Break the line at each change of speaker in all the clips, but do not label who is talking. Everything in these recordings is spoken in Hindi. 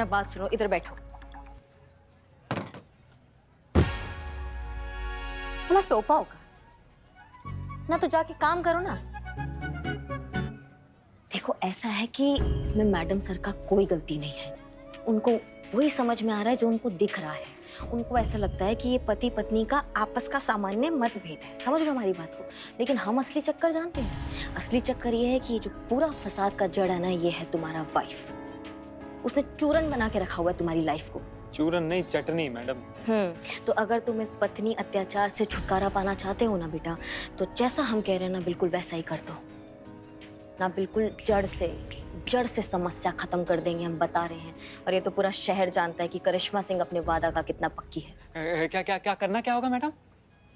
बात सुनो, इधर बैठो। हमारा टोपा होगा ना, तो जाके काम करो ना। देखो ऐसा है कि इसमें मैडम सर का कोई गलती नहीं है। उनको वही समझ में आ रहा है जो उनको दिख रहा है। उनको ऐसा लगता है कि ये पति पत्नी का आपस का सामान्य मतभेद है। समझ रहे हो हमारी बात को? लेकिन हम असली चक्कर जानते हैं। असली चक्कर ये है कि ये जो पूरा फसाद का जड़ है ना, ये है तुम्हारा वाइफ। उसने चूरन बना के रखा हुआ है तुम्हारी लाइफ को।
चूरन नहीं, चटनी मैडम।
तो अगर तुम इस पत्नी अत्याचार से छुटकारा पाना चाहते हो ना बेटा, तो जैसा हम कह रहे हैं ना, बिल्कुल वैसा ही कर दो ना। बिल्कुल जड़ से समस्या खत्म कर देंगे, हम बता रहे हैं। और ये तो पूरा शहर जानता है कि करिश्मा सिंह अपने वादा का कितना पक्की है।
क्या क्या क्या करना क्या होगा मैडम?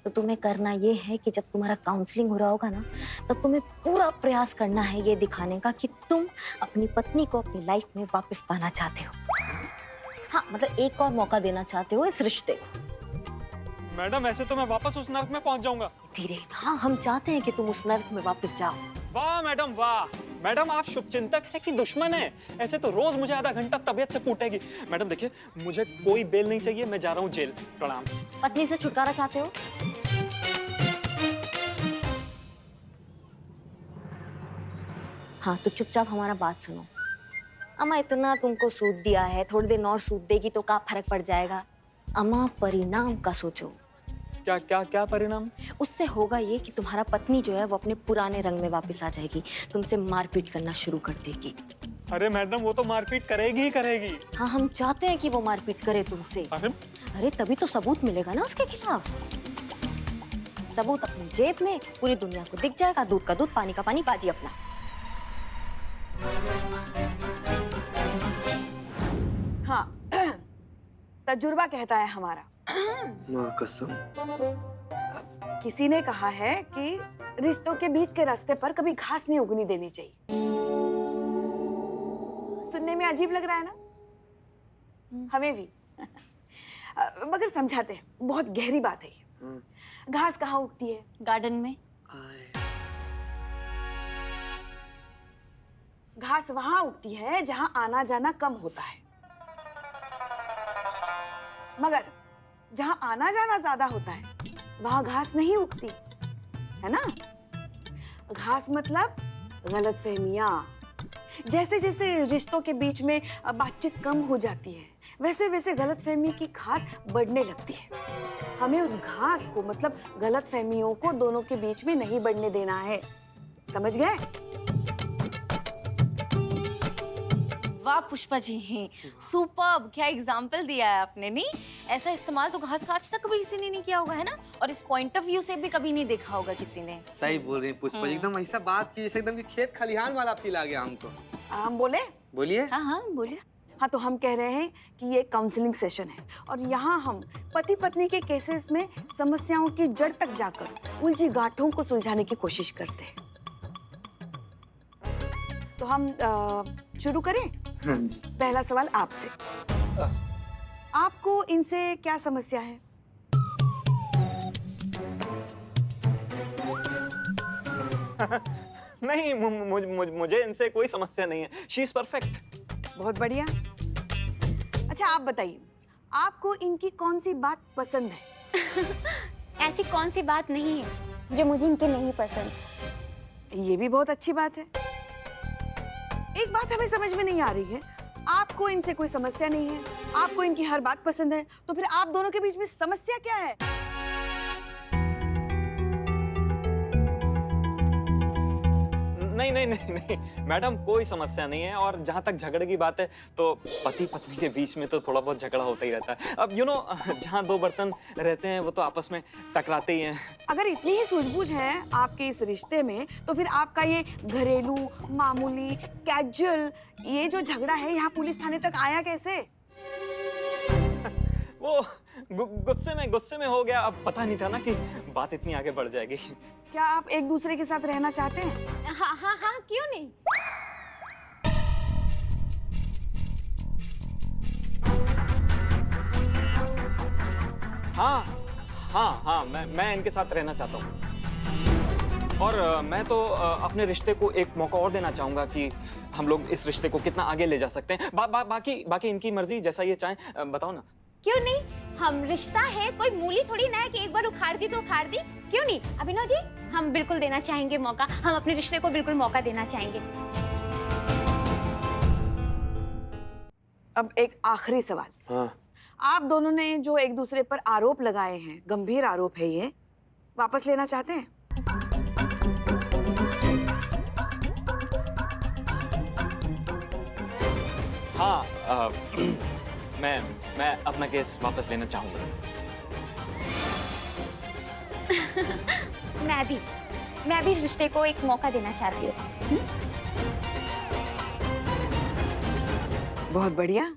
तो तुम्हें करना ये है कि जब तुम्हारा काउंसलिंग हो रहा होगा ना, तब तुम्हें पूरा प्रयास करना है ये दिखाने का कि तुम अपनी पत्नी को अपनी लाइफ में वापस पाना चाहते हो। हाँ, मतलब एक और मौका देना चाहते हो इस रिश्ते को।
मैडम ऐसे तो मैं वापस उस नर्क में पहुंच जाऊंगा।
धीरे। हाँ, हम चाहते हैं कि तुम उस नर्क में वापस जाओ।
वाह मैडम वाह। मैडम आप शुभचिंतक है कि दुश्मन है? ऐसे तो रोज मुझे आधा घंटा तबीयत से कूटेगी। मैडम देखिए, मुझे कोई बेल नहीं चाहिए, मैं जा रहा हूँ जेल। प्रणाम।
पत्नी से छुटकारा चाहते हो? हाँ, तो चुपचाप हमारा बात सुनो। अम्मा इतना तुमको सूद दिया है, थोड़ी देर और सूद देगी तो क्या फर्क पड़ जाएगा? अम्मा परिणाम का सोचो।
क्या क्या क्या परिणाम?
उससे होगा ये कि तुम्हारा पत्नी जो है वो अपने पुराने रंग में वापस आ जाएगी, तुमसे मारपीट करना शुरू कर देगी।
अरे मैडम वो तो मारपीट करेगी ही करेगी।
हाँ, हम चाहते हैं कि वो मारपीट करे तुमसे। अरे तभी तो सबूत मिलेगा ना उसके खिलाफ। सबूत अपनी जेब में, पूरी दुनिया को दिख जाएगा। दूध का दूध, पानी का पानी, बाजी अपना।
हाँ, तजुर्बा कहता है हमारा।
माँ कसम।
किसी ने कहा है कि रिश्तों के बीच के रास्ते पर कभी घास नहीं उगनी देनी चाहिए। सुनने में अजीब लग रहा है ना? हमें भी। मगर समझाते हैं, बहुत गहरी बात है ये। घास कहाँ उगती है?
गार्डन में।
घास वहां उगती है जहां आना जाना कम होता है, मगर जहां आना जाना ज्यादा होता है वहां घास नहीं उगती, है ना? घास मतलब गलतफहमियां। जैसे जैसे रिश्तों के बीच में बातचीत कम हो जाती है, वैसे वैसे गलतफहमी की घास बढ़ने लगती है। हमें उस घास को, मतलब गलतफहमियों को दोनों के बीच में नहीं बढ़ने देना है। समझ गए?
वाह पुष्पा जी, सुपर्ब। क्या एग्जाम्पल दिया है आपने। नहीं, ऐसा इस्तेमाल तो घास का आज तक कभी किसी ने नहीं किया होगा, है ना? और इस पॉइंट ऑफ व्यू से भी कभी नहीं देखा होगा किसी ने।
सही बोल रही हैं पुष्पा जी, एकदम ऐसा बात की जैसे एकदम कि खेत खलिहान वाला फील आ गया हमको।
हम बोले?
बोलिए।
हाँ हाँ बोलिए।
हाँ, तो हम कह रहे हैं कि ये काउंसलिंग सेशन है और यहाँ हम पति पत्नी के केसेस में समस्याओं की जड़ तक जाकर उलझी गांठों को सुलझाने की कोशिश करते हैं। तो हम शुरू करें?
हाँ जी।
पहला सवाल आपसे। आपको इनसे क्या समस्या है?
नहीं, मुझे इनसे कोई समस्या नहीं है। She is perfect.
बहुत बढ़िया। अच्छा आप बताइए, आपको इनकी कौन सी बात पसंद है?
ऐसी कौन सी बात नहीं है जो मुझे इनके नहीं पसंद।
ये भी बहुत अच्छी बात है। एक बात हमें समझ में नहीं आ रही है, आपको इनसे कोई समस्या नहीं है, आपको इनकी हर बात पसंद है, तो फिर आप दोनों के बीच में समस्या क्या है?
नहीं नहीं नहीं नहीं मैडम, कोई समस्या नहीं है। और जहाँ तक झगड़े की बात है, तो पति पत्नी के बीच में तो थोड़ा बहुत झगड़ा होता ही रहता है। अब जहाँ दो बर्तन रहते हैं वो तो आपस में टकराते ही हैं।
अगर इतनी ही सूझबूझ है आपके इस रिश्ते में, तो फिर आपका ये घरेलू, मामूली, कैजुअल ये जो झगड़ा है यहाँ पुलिस थाने तक आया कैसे?
वो गुस्से में हो गया। अब पता नहीं था ना कि बात इतनी आगे बढ़ जाएगी।
क्या आप एक दूसरे के साथ रहना चाहते हैं?
हाँ हाँ हाँ, क्यों नहीं।
हाँ हाँ हाँ, मैं इनके साथ रहना चाहता हूँ। और मैं तो अपने रिश्ते को एक मौका और देना चाहूंगा कि हम लोग इस रिश्ते को कितना आगे ले जा सकते हैं। बाकी इनकी मर्जी, जैसा ये चाहें। बताओ ना।
क्यों नहीं, हम रिश्ता है, कोई मूली थोड़ी ना है कि एक बार उखाड़ दी तो उखाड़ दी। क्यों नहीं अभिनव जी, हम बिल्कुल देना चाहेंगे मौका, हम अपने रिश्ते को बिल्कुल मौका देना चाहेंगे।
अब एक आखिरी सवाल।
हाँ।
आप दोनों ने जो एक दूसरे पर आरोप लगाए हैं, गंभीर आरोप है ये, वापस लेना चाहते हैं?
हाँ, मैं अपना केस वापस लेना चाहूंगा।
मैं भी इस रिश्ते को एक मौका देना चाहती हूँ।
बहुत बढ़िया।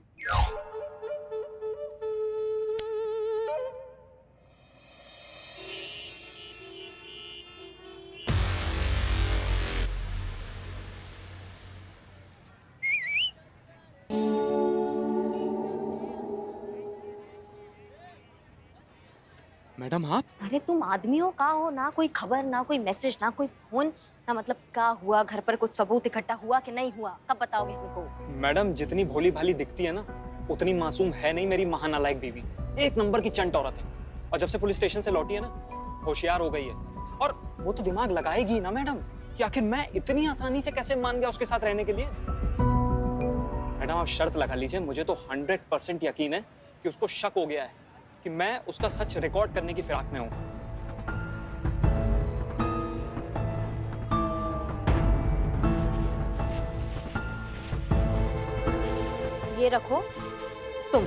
मैडम आप?
अरे तुम आदमियों का हो ना कोई खबर, ना कोई मैसेज, ना कोई फोन, ना मतलब क्या हुआ, घर पर कुछ सबूत इकट्ठा हुआ कि नहीं हुआ, कब बताओगे हमको?
मैडम जितनी भोली भाली दिखती है ना, उतनी मासूम है नहीं मेरी महानालायक बीवी। एक नंबर की चंट औरत है, और जब से पुलिस स्टेशन से लौटी है ना, होशियार हो गई है। और वो तो दिमाग लगाएगी ना मैडम कि आखिर मैं इतनी आसानी से कैसे मान गया उसके साथ रहने के लिए। मैडम आप शर्त लगा लीजिए, मुझे तो 100% यकीन है कि उसको शक हो गया है कि मैं उसका सच रिकॉर्ड करने की फिराक में हूं।
ये रखो तुम।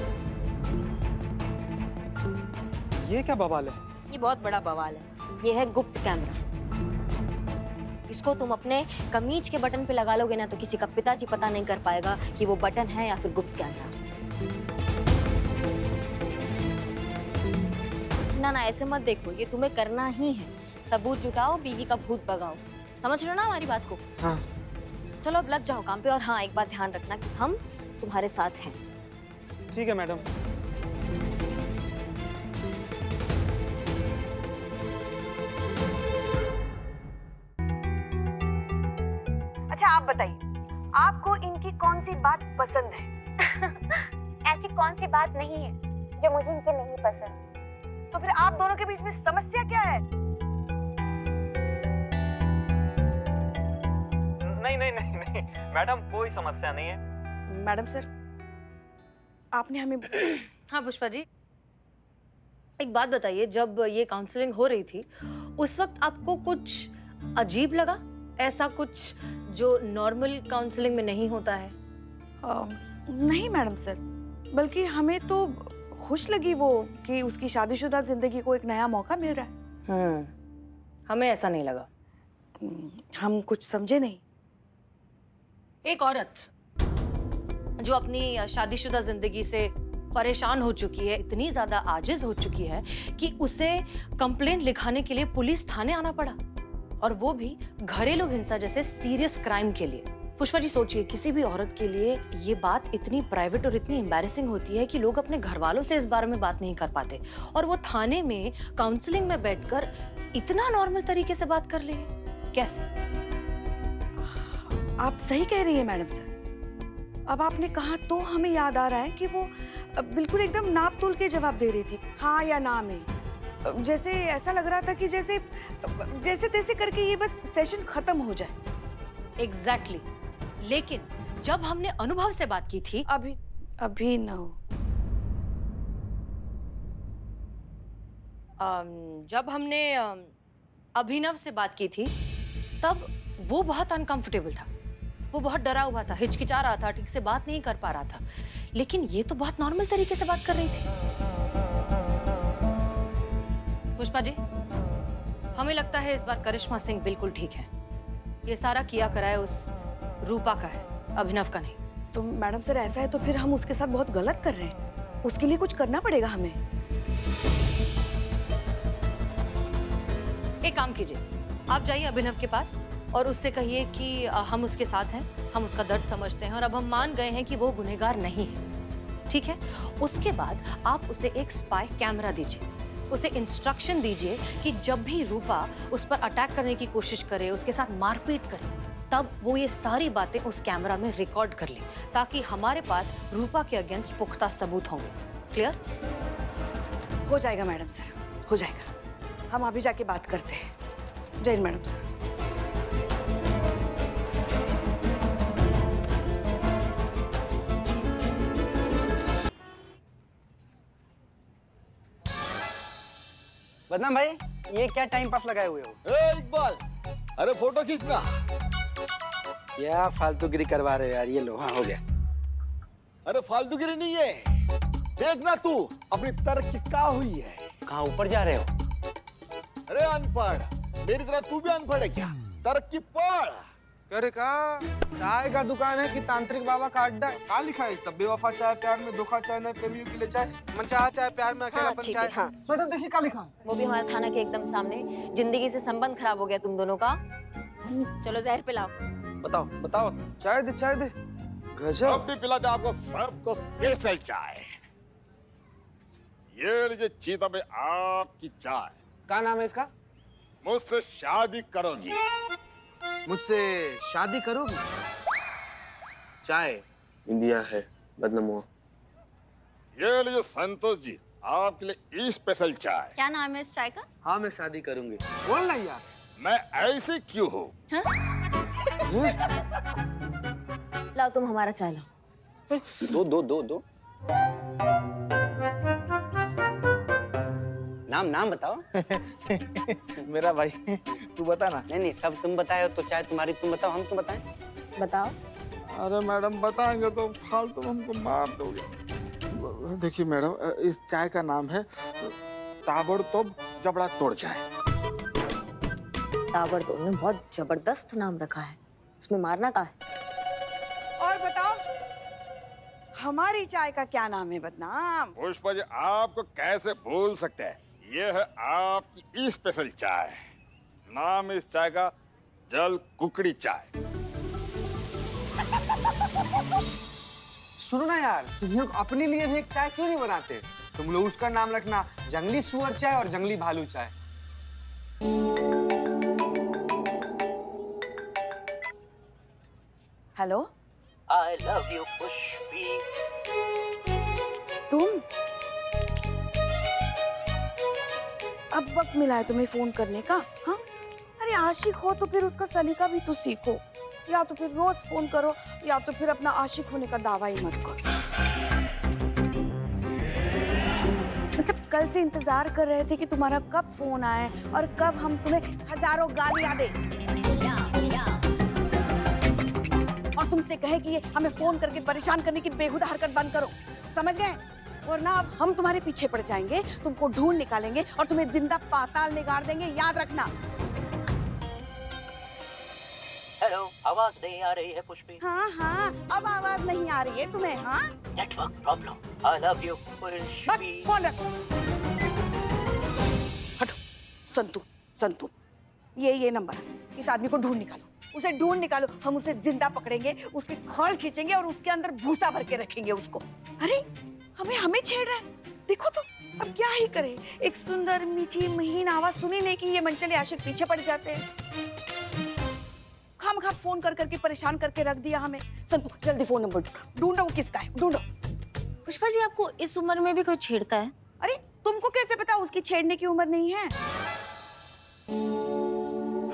ये क्या बवाल है?
ये बहुत बड़ा बवाल है। ये है गुप्त कैमरा। इसको तुम अपने कमीज के बटन पे लगा लोगे ना, तो किसी का पिताजी पता नहीं कर पाएगा कि वो बटन है या फिर गुप्त कैमरा। ना ना ऐसे मत देखो, ये तुम्हें करना ही है। सबूत जुटाओ, बीवी का भूत भगाओ। समझ रहे हो ना हमारी बात को?
हाँ।
चलो अब लग जाओ काम पे। और हाँ, एक बात ध्यान रखना कि हम तुम्हारे साथ हैं।
ठीक है मैडम।
अच्छा आप बताइए, आपको इनकी कौन सी बात पसंद है?
ऐसी कौन सी बात नहीं है जो मुझे इनके नहीं पसंद।
तो फिर आप दोनों के बीच में समस्या क्या है?
नहीं मैडम, कोई समस्या नहीं है।
मैडम सर, आपने हमें
हाँ पुष्पा जी, एक बात बताइए, जब ये काउंसलिंग हो रही थी उस वक्त आपको कुछ अजीब लगा? ऐसा कुछ जो नॉर्मल काउंसलिंग में नहीं होता है?
नहीं मैडम सर, बल्कि हमें तो खुश लगी वो कि उसकी शादीशुदा जिंदगी को एक नया मौका मिल रहा है।
हमें ऐसा नहीं लगा।
हम कुछ समझे नहीं।
एक औरत जो अपनी शादीशुदा जिंदगी से परेशान हो चुकी है, इतनी ज्यादा आजिज हो चुकी है कि उसे कंप्लेंट लिखाने के लिए पुलिस थाने आना पड़ा, और वो भी घरेलू हिंसा जैसे सीरियस क्राइम के लिए। पुष्पा जी सोचिए, किसी भी औरत के लिए ये बात इतनी प्राइवेट और इतनी एम्बैरेसिंग होती है कि लोग अपने घर वालों से इस बारे में बात नहीं कर पाते, और वो थाने में काउंसलिंग में बैठकर इतना नॉर्मल तरीके से बात कर ले। कैसे?
आप सही कह रही है मैडम सर। अब आपने कहा तो हमें याद आ रहा है कि वो बिल्कुल एकदम नाप तोल के जवाब दे रही थी, हाँ या ना में। जैसे ऐसा लग रहा था कि जैसे तैसे करके ये बस सेशन खत्म हो जाए।
एग्जैक्टली। लेकिन जब हमने अनुभव से बात की थी,
अभी ना हो।
जब हमने अभिनव से बात की थी, तब वो बहुत अनकंफर्टेबल था, वो बहुत डरा हुआ था, हिचकिचा रहा था, ठीक से बात नहीं कर पा रहा था। लेकिन ये तो बहुत नॉर्मल तरीके से बात कर रही थी। पुष्पा जी, हमें लगता है इस बार करिश्मा सिंह बिल्कुल ठीक है। ये सारा किया कराए उस रूपा का है, अभिनव का नहीं।
तो मैडम सर ऐसा है तो फिर हम उसके साथ बहुत गलत कर रहे हैं। उसके लिए कुछ करना पड़ेगा हमें।
एक काम कीजिए, आप जाइए अभिनव के पास और उससे कहिए कि हम उसके साथ हैं, हम उसका दर्द समझते हैं, और अब हम मान गए हैं कि वो गुनहगार नहीं है। ठीक है? उसके बाद आप उसे एक स्पाई कैमरा दीजिए, उसे इंस्ट्रक्शन दीजिए कि जब भी रूपा उस पर अटैक करने की कोशिश करे, उसके साथ मारपीट करे, तब वो ये सारी बातें उस कैमरा में रिकॉर्ड कर ले, ताकि हमारे पास रूपा के अगेंस्ट पुख्ता सबूत होंगे। क्लियर?
हो जाएगा मैडम सर, हो जाएगा। हम अभी जाके बात करते हैं। जय हिंद मैडम सर।
बदनाम भाई, ये क्या टाइम पास लगाए हुए हो?
ए इकबाल, अरे फोटो खींचना।
क्या फालतूगिरी करवा रहे हो यार? ये लो, हाँ हो गया।
अरे फालतूगिरी नहीं है, देखना तू अपनी तरक्की क्या हुई है।
कहाँ ऊपर जा रहे हो?
अरे अनपढ़, मेरी तरह तू भी अनपढ़ है क्या? तरक्की पढ़।
अरे का चाय का दुकान है कि तांत्रिक बाबा का अड्डा? कहाँ लिखा है सब? बेवफा चाय प्यार में, धोखा चाय नहीं, प्रेमियों के लिए चाय, मनचाहा चाय प्यार में, अकेलापन
ठीक
चाय।
है, हाँ।
मैडम देखिए क्या लिखा है।
वो भी हमारे थाना के एकदम सामने। जिंदगी से संबंध खराब हो गया तुम दोनों का। चलो जहर पिलाओ।
बताओ बताओ, चाय दे चाय दे। गजब।
अब भी पिला दे आपको सबको स्पेशल चाय। ये लीजिए चीता भाई आपकी चाय।
क्या नाम है इसका?
मुझसे शादी करोगी?
मुझसे शादी करोगी? चाय इंडिया है, बदनाम हुआ।
ये लीजिए संतोष जी, आपके लिए स्पेशल चाय।
क्या नाम है इस चाय का?
हाँ मैं शादी करूंगी। बोल ना यार।
मैं ऐसे क्यों हूँ?
लाओ तुम हमारा चाय लाओ।
दो दो दो दो। नाम नाम बताओ।
मेरा भाई, तू बता ना।
नहीं नहीं, सब तुम बताए हो तो चाय तुम्हारी, तुम बताओ, हम तो बताएं।
बताओ।
अरे मैडम बताएंगे तो फालतू हमको मार दोगे। देखिए मैडम, इस चाय का नाम है ताबड़तोड़ जबड़ा तोड़ चाय।
ताबड़तोड़ ने बहुत जबरदस्त नाम रखा है, उसमें मारना का है।
और बताओ, हमारी चाय का क्या नाम है बदनाम?
पुष्पा जी आपको कैसे भूल सकते हैं? ये है आपकी स्पेशल चाय। नाम इस चाय का जल कुकड़ी चाय।
सुनो ना यार, तुम लोग अपने लिए भी एक चाय क्यों नहीं बनाते? तुम लोग उसका नाम रखना जंगली सुअर चाय और जंगली भालू चाय।
Hello,
I love you, Pushpi.
तुम? अब वक्त मिला है तुम्हें फोन करने का? हाँ, अरे आशिक हो तो फिर उसका सलीका भी तो सीखो। या तो फिर रोज फोन करो, या तो फिर अपना आशिक होने का दावा ही मत करो। मतलब कल से इंतजार कर रहे थे कि तुम्हारा कब फोन आए और कब हम तुम्हें हजारों गालियां दें और तुमसे कहे कि ये हमें फोन करके परेशान करने की बेहुदा हरकत बंद करो। समझ गए? वरना अब हम तुम्हारे पीछे पड़ जाएंगे, तुमको ढूंढ निकालेंगे और तुम्हें जिंदा पाताल में गाड़ देंगे, याद रखना।
हेलो, आवाज नहीं आ रही है पुष्पी?
हाँ हाँ, अब आवाज नहीं आ रही है तुम्हें? हाँ,
network problem. I love you,
बस
पुष्पी।
फोन रख। हटो। संतू, संतू, ये नंबर है। इस आदमी को ढूंढ निकालो, उसे ढूंढ निकालो। हम उसे जिंदा पकड़ेंगे, उसके खाल खींचेंगे और उसके अंदर भूसा भर के रखेंगे उसको। अरे हमें छेड़ रहा है, देखो तो। अब क्या ही करे, एक सुंदर मीठी महीन आवाज सुनी नहीं कि ये मनचले आशिक पीछे पड़ जाते हैं। खामखा फोन कर करके परेशान करके रख दिया हमें। संतू जल्दी फोन नंबर ढूंढो, वो किसका है, ढूंढो।
पुष्पा जी, आपको इस उम्र में भी कोई छेड़ता है?
अरे तुमको कैसे पता उसकी छेड़ने की उम्र नहीं है?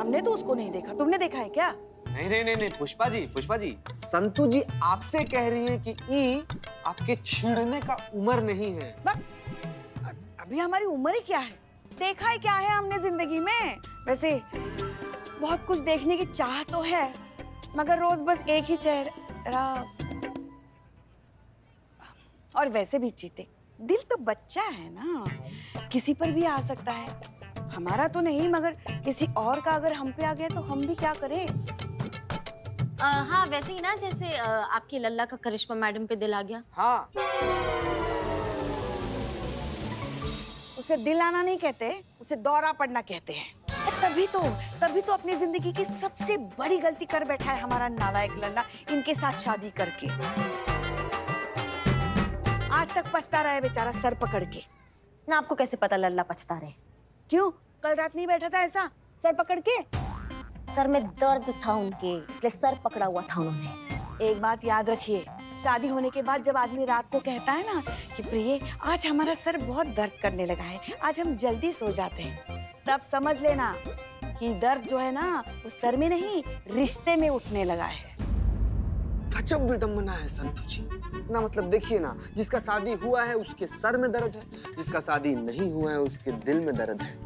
हमने तो उसको नहीं देखा, तुमने देखा है क्या?
नहीं पुष्पा जी, संतू जी आपसे कह रही है कि ई आपके छेड़ने का उम्र नहीं है।
अभी हमारी उम्र ही क्या है? देखा है क्या है हमने जिंदगी में? वैसे बहुत कुछ देखने की चाह तो है, मगर रोज बस एक ही चेहरा। और वैसे भी चीते, दिल तो बच्चा है ना, किसी पर भी आ सकता है। हमारा तो नहीं, मगर किसी और का अगर हम पे आ गया तो हम भी क्या करें?
हाँ, वैसे ही ना, जैसे आपकी लल्ला का करिश्मा मैडम पे दिल आ गया।
हाँ,
उसे दिल आना नहीं कहते, उसे दौरा पड़ना कहते हैं। तभी तो अपनी जिंदगी की सबसे बड़ी गलती कर बैठा है हमारा नालायक लल्ला, इनके साथ शादी करके। आज तक पछता रहा है बेचारा सर पकड़ के।
ना आपको कैसे पता लल्ला पछता रहे?
क्यों, कल रात नहीं बैठा था ऐसा सर पकड़ के?
सर में दर्द था उनके, इसलिए सर पकड़ा हुआ था उन्होंने।
एक बात याद रखिए, शादी होने के बाद जब आदमी रात को कहता है ना कि प्रिय आज हमारा सर बहुत दर्द करने लगा है, आज हम जल्दी सो जाते हैं, तब समझ लेना कि दर्द जो है ना वो सर में नहीं रिश्ते में उठने लगा है।
गजब विडंबना है संतु जी ना। मतलब देखिए ना, जिसका शादी हुआ है उसके सर में दर्द है, जिसका शादी नहीं हुआ है उसके दिल में दर्द है,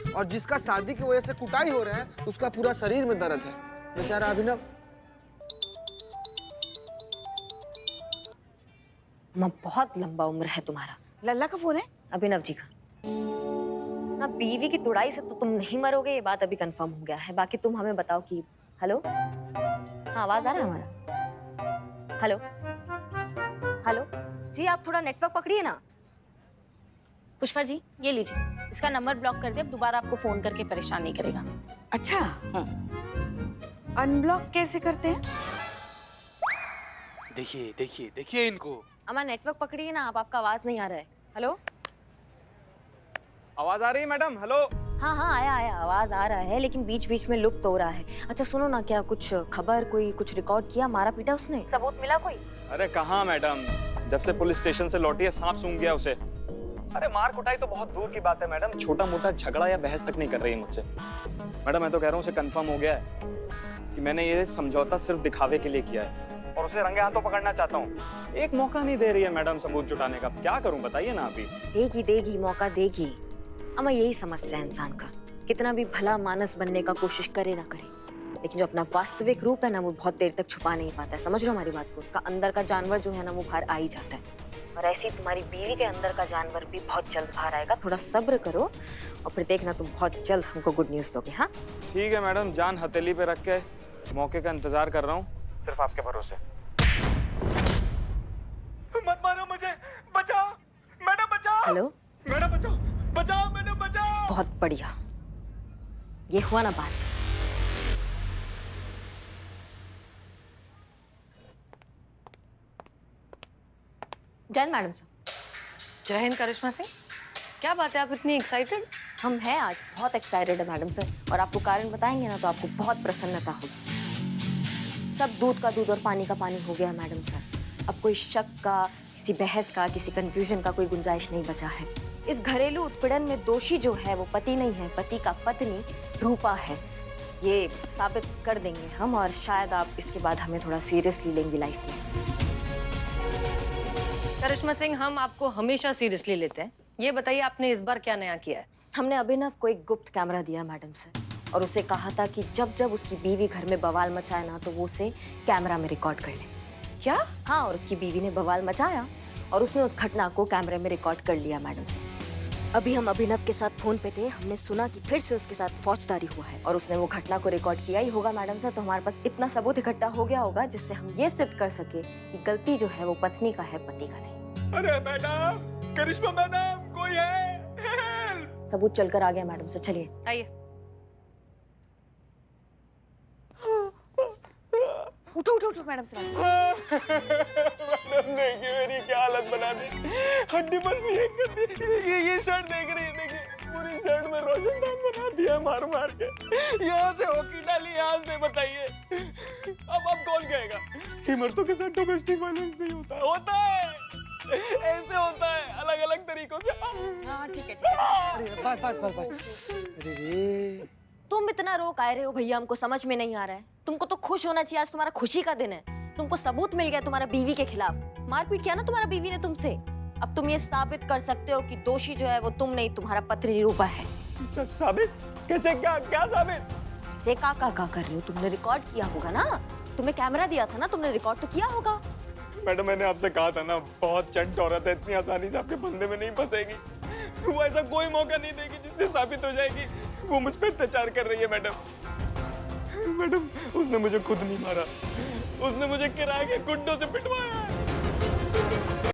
और जिसका शादी की वजह से कुटाई हो रहा है उसका पूरा शरीर में दर्द है। बेचारा अभिनव।
माँ बहुत लंबा उम्र है तुम्हारा।
लल्ला का फोन है?
अभिनव जी का। ना बीवी की तुड़ाई से तो तुम नहीं मरोगे, ये बात अभी कंफर्म हो गया है। बाकी तुम हमें बताओ कि हेलो, हाँ आवाज आ रहा है हमारा? हेलो हेलो जी, आप थोड़ा नेटवर्क पकड़िए ना।
पुष्पा जी ये लीजिए, इसका नंबर ब्लॉक कर दिया, अब दोबारा आपको फोन करके परेशान नहीं करेगा।
अच्छा, अनब्लॉक कैसे करते हैं?
देखिए देखिए देखिए इनको।
अम्मा नेटवर्क पकड़िए ना आप, आपका आवाज नहीं आ रहा है। हेलो,
आवाज आ रही है मैडम? हेलो।
हाँ हाँ आया आया, आवाज आ रहा है लेकिन बीच बीच में लुप्त हो रहा है। अच्छा सुनो ना, क्या कुछ खबर, कोई कुछ रिकॉर्ड किया, मारा पीटा उसने, सबूत मिला कोई?
अरे कहाँ मैडम, जब से पुलिस स्टेशन से लौटी है सांप सूंघ गया उसे। अरे मार कुटाई तो बहुत दूर की बात है मैडम, छोटा मोटा झगड़ा या बहस तक नहीं कर रही है मुझसे। मैडम मैं तो कह रहा हूँ उसे कंफर्म हो गया है कि मैंने ये समझौता सिर्फ दिखावे के लिए किया है और उसे रंगे हाथों पकड़ना चाहता हूँ। एक मौका नहीं दे रही है मैडम सबूत जुटाने का, क्या करूँ बताइए ना अभी।
देगी देगी, मौका देगी। अम्मा यही समस्या है इंसान का, कितना भी भला मानस बनने का कोशिश करे ना करे, लेकिन जो अपना वास्तविक रूप है ना वो बहुत देर तक छुपा नहीं पाता है। समझ रहे हो हमारी बात को? उसका अंदर का जानवर जो है ना वो बाहर आ ही जाता है। और ऐसे ही तुम्हारी बीवी के अंदर का जानवर भी बहुत जल्द बाहर आएगा। थोड़ा सब्र करो और फिर देखना तुम बहुत जल्द हमको गुड न्यूज दोगे। हाँ
ठीक है मैडम, जान हथेली पे रख के मौके का इंतजार कर रहा हूँ, सिर्फ आपके भरोसे।
मत मारो मुझे, बचाओ मैडम, बचाओ
हेलो
मैडम, बचाओ बचाओ मैडम, बचाओ।
बहुत बढ़िया, ये हुआ ना बात। जय हिंद मैडम साहब।
जय हिंद करिश्मा सिंह, क्या बात है आप इतनी एक्साइटेड?
हम हैं आज बहुत एक्साइटेड है मैडम सर, और आपको कारण बताएंगे ना तो आपको बहुत प्रसन्नता होगी। सब दूध का दूध और पानी का पानी हो गया मैडम सर। अब कोई शक का, किसी बहस का, किसी कंफ्यूजन का कोई गुंजाइश नहीं बचा है। इस घरेलू उत्पीड़न में दोषी जो है वो पति नहीं है, पति का पत्नी रूपा है। ये साबित कर देंगे हम, और शायद आप इसके बाद हमें थोड़ा सीरियसली लेंगी लाइफ में।
करिश्मा सिंह, हम आपको हमेशा सीरियसली लेते हैं। ये बताइए आपने इस बार क्या नया किया है?
हमने अभिनव को एक गुप्त कैमरा दिया मैडम सर, और उसे कहा था कि जब जब उसकी बीवी घर में बवाल मचाए ना तो वो उसे कैमरा में रिकॉर्ड कर ले।
क्या?
हाँ, और उसकी बीवी ने बवाल मचाया और उसने उस घटना को कैमरे में रिकॉर्ड कर लिया मैडम सर। अभी हम अभिनव के साथ फोन पे थे, हमने सुना कि फिर से उसके साथ फौजदारी हुआ है और उसने वो घटना को रिकॉर्ड किया ही होगा मैडम सर। तो हमारे पास इतना सबूत इकट्ठा हो गया होगा जिससे हम ये सिद्ध कर सके कि गलती जो है वो पत्नी का है, पति का नहीं।
अरे मैडम, करिश्मा मैडम, कोई है? हेल्प!
सबूत चलकर आ गया मैडम सर, चलिए।
आइए।
उठो उठो उठो मैडम साहब।
मैडम देखिए मेरी क्या हालत बना दी, हड्डी बसनी एक कर दी। ये शर्ट देख रही है, देखिए पूरी शर्ट में रोशनदान बना दिया मार मार के। यहाँ से हॉकी डाली, यहाँ से बताइए अब कौन कहेगा कि मर्दों के साथ डोमेस्टिक वायलेंस नहीं होता? होता है, ऐसे होता है अलग अलग तरीकों से।
हाँ ठीक है ठीक है।
अरे बस बस बस बस। अरे रे,
तुम इतना रो काहे रहे हो भैया, हमको समझ में नहीं आ रहा है। तुमको तो खुश होना चाहिए, आज तुम्हारा खुशी का दिन है। तुमको सबूत मिल गया तुम्हारा बीवी के खिलाफ। मारपीट किया ना तुम्हारा बीवी ने तुमसे। अब तुम ये साबित कर सकते हो कि दोषी जो है वो तुम नहीं, तुम्हारा पत्नी रूपा है।
साबित कैसे? क्या साबित?
से का कर रहे हो? तुमने रिकॉर्ड किया होगा ना, तुम्हें कैमरा दिया था ना, तुमने रिकॉर्ड तो किया होगा।
मैडम मैंने आपसे कहा था ना, बहुत चंट औरत है, इतनी आसानी से आपके फंदे में नहीं फंसेगी। वो ऐसा कोई मौका नहीं देगी जिससे साबित हो जाएगी वो मुझ पे अत्याचार कर रही है। मैडम उसने मुझे खुद नहीं मारा, उसने मुझे किराए के गुंडों से पिटवाया है।